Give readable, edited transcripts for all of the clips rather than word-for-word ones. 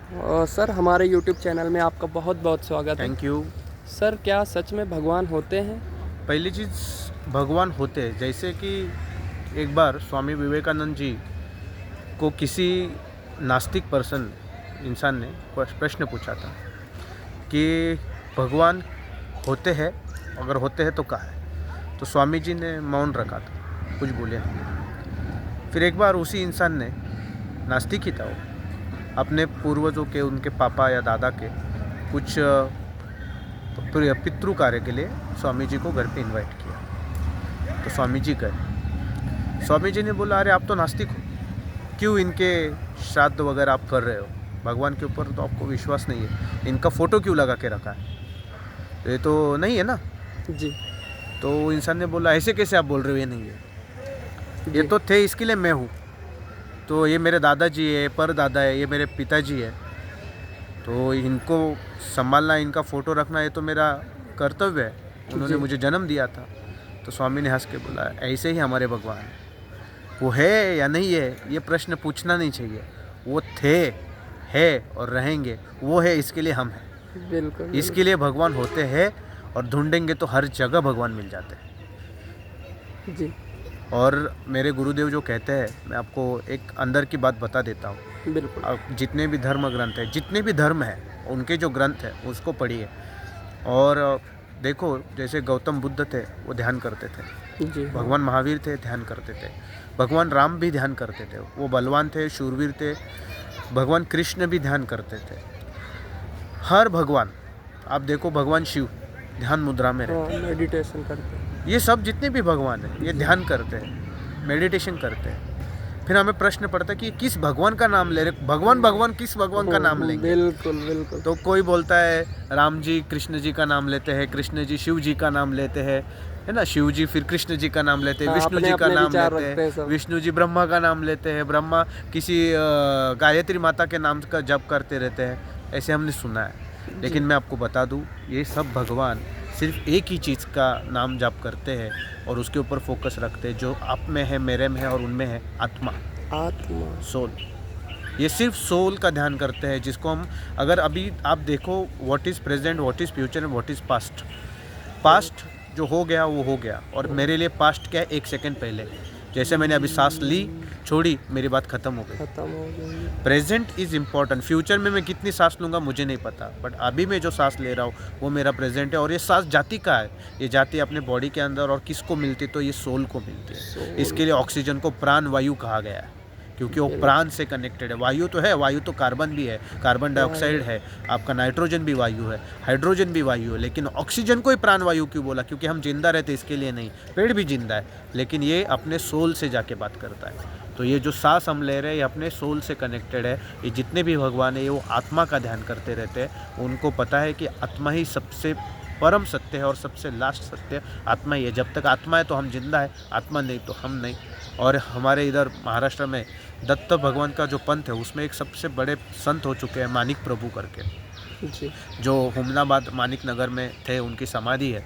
Sir हमारे YouTube channel में आपका बहुत बहुत स्वागत है। Thank you. सर क्या सच में भगवान होते हैं? पहली चीज़, भगवान होते हैं। जैसे कि एक बार स्वामी विवेकानंद जी को किसी नास्तिक पर्सन इंसान ने प्रश्न पूछा था कि भगवान होते हैं, अगर होते हैं तो कहाँ है। तो स्वामी जी ने मौन रखा था, कुछ बोले नहीं। फिर एक बार उसी इंसान ने, नास्तिक ही था वो, अपने पूर्वजों के, उनके पापा या दादा के कुछ पितृ कार्य के लिए स्वामी जी को घर पे इनवाइट किया। तो स्वामी जी गए। स्वामी जी ने बोला, अरे आप तो नास्तिक हो, क्यों इनके श्राद्ध वगैरह आप कर रहे हो? भगवान के ऊपर तो आपको विश्वास नहीं है, इनका फ़ोटो क्यों लगा के रखा है? ये तो नहीं है ना। जी तो इंसान ने बोला, ऐसे कैसे आप बोल रहे हो ये नहीं है? ये तो थे, इसके लिए मैं हूँ। तो ये मेरे दादाजी है, परदादा है, ये मेरे पिताजी है, तो इनको संभालना, इनका फ़ोटो रखना, ये तो मेरा कर्तव्य है। उन्होंने मुझे जन्म दिया था। तो स्वामी ने हंस के बोला, ऐसे ही हमारे भगवान हैं। वो है या नहीं है, ये प्रश्न पूछना नहीं चाहिए। वो थे, है और रहेंगे। वो है, इसके लिए हम हैं। बिल्कुल। इसके लिए भगवान होते हैं, और ढूंढेंगे तो हर जगह भगवान मिल जाते हैं। जी और मेरे गुरुदेव जो कहते हैं, मैं आपको एक अंदर की बात बता देता हूँ। बिल्कुल। जितने भी धर्म ग्रंथ हैं, जितने भी धर्म हैं, उनके जो ग्रंथ हैं उसको पढ़िए। और देखो, जैसे गौतम बुद्ध थे, वो ध्यान करते थे। जी भगवान महावीर थे, ध्यान करते थे। भगवान राम भी ध्यान करते थे, वो बलवान थे, शूरवीर थे। भगवान कृष्ण भी ध्यान करते थे। हर भगवान, आप देखो, भगवान शिव ध्यान मुद्रा में रहते हैं। मेडिटेशन करते हैं। ये सब जितने भी भगवान हैं, ये ध्यान करते हैं, मेडिटेशन करते हैं। फिर हमें प्रश्न पड़ता है कि किस भगवान का नाम ले रहे? भगवान किस भगवान का नाम लेंगे? बिल्कुल बिल्कुल। तो कोई बोलता है राम जी कृष्ण जी का नाम लेते हैं, कृष्ण जी शिव जी का नाम लेते हैं, है ना। शिव जी फिर कृष्ण जी का नाम लेते हैं, विष्णु जी का नाम लेते हैं, विष्णु जी ब्रह्मा का नाम लेते हैं, ब्रह्मा किसी गायत्री माता के नाम का जप करते रहते हैं। ऐसे हमने सुना है। लेकिन मैं आपको बता दूं, ये सब भगवान सिर्फ एक ही चीज़ का नाम जाप करते हैं और उसके ऊपर फोकस रखते हैं, जो आप में है, मेरे में है और उनमें है, आत्मा। सोल। ये सिर्फ सोल का ध्यान करते हैं, जिसको हम, अगर अभी आप देखो, what is present, what is future and what is past. Past जो हो गया वो हो गया, और मेरे लिए पास्ट क्या है, एक सेकंड पहले। जैसे मैंने अभी सांस ली, छोड़ी, मेरी बात ख़त्म हो गई। Present is important. फ्यूचर में मैं कितनी सांस लूँगा मुझे नहीं पता, बट अभी मैं जो सांस ले रहा हूँ वो मेरा प्रेजेंट है। और ये सांस जाती का है, ये जाती है अपने बॉडी के अंदर, और किसको मिलती है? तो ये सोल को मिलती है। इसके लिए ऑक्सीजन को प्राण वायु कहा गया है, क्योंकि वो प्राण से कनेक्टेड है। वायु तो है, वायु तो कार्बन भी है, कार्बन डाइऑक्साइड है, आपका नाइट्रोजन भी वायु है, हाइड्रोजन भी वायु है। लेकिन ऑक्सीजन को ही प्राण वायु क्यों बोला? क्योंकि हम जिंदा रहते इसके लिए नहीं, पेड़ भी जिंदा है, लेकिन ये अपने सोल से जाके बात करता है। तो ये जो सांस हम ले रहे हैं, ये अपने सोल से कनेक्टेड है। ये जितने भी भगवान है, ये वो आत्मा का ध्यान करते रहते हैं। उनको पता है कि आत्मा ही सबसे परम सत्य है और सबसे लास्ट सत्य आत्मा ही है। जब तक आत्मा है तो हम जिंदा है, आत्मा नहीं तो हम नहीं। और हमारे इधर महाराष्ट्र में दत्त भगवान का जो पंथ है, उसमें एक सबसे बड़े संत हो चुके हैं, मानिक प्रभु करके, जी जो हुमनाबाद मानिक नगर में थे, उनकी समाधि है।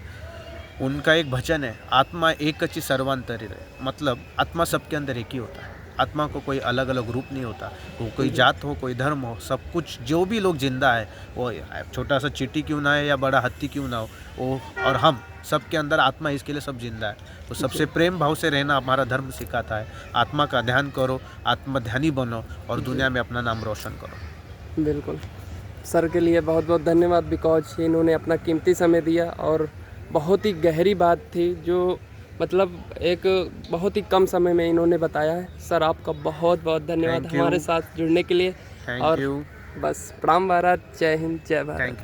उनका एक भजन है, आत्मा एक कच्ची सर्वांतरी रहे। मतलब आत्मा सबके अंदर एक ही होता है। आत्मा को कोई अलग अलग रूप नहीं होता। वो कोई जात हो, कोई धर्म हो, सब कुछ, जो भी लोग जिंदा है, वो छोटा सा चींटी क्यों ना है या बड़ा हाथी क्यों ना हो, वो और हम सबके अंदर आत्मा, इसके लिए सब जिंदा है। तो सबसे प्रेम भाव से रहना हमारा धर्म सिखाता है। आत्मा का ध्यान करो, आत्मध्यानी बनो और दुनिया में अपना नाम रोशन करो। बिल्कुल। सर के लिए बहुत बहुत धन्यवाद, बिकॉज इन्होंने अपना कीमती समय दिया और बहुत ही गहरी बात थी, जो मतलब एक बहुत ही कम समय में इन्होंने बताया है। सर आपका बहुत बहुत धन्यवाद हमारे साथ जुड़ने के लिए। Thank you. बस प्रणाम भारत, जय हिंद, जय भारत।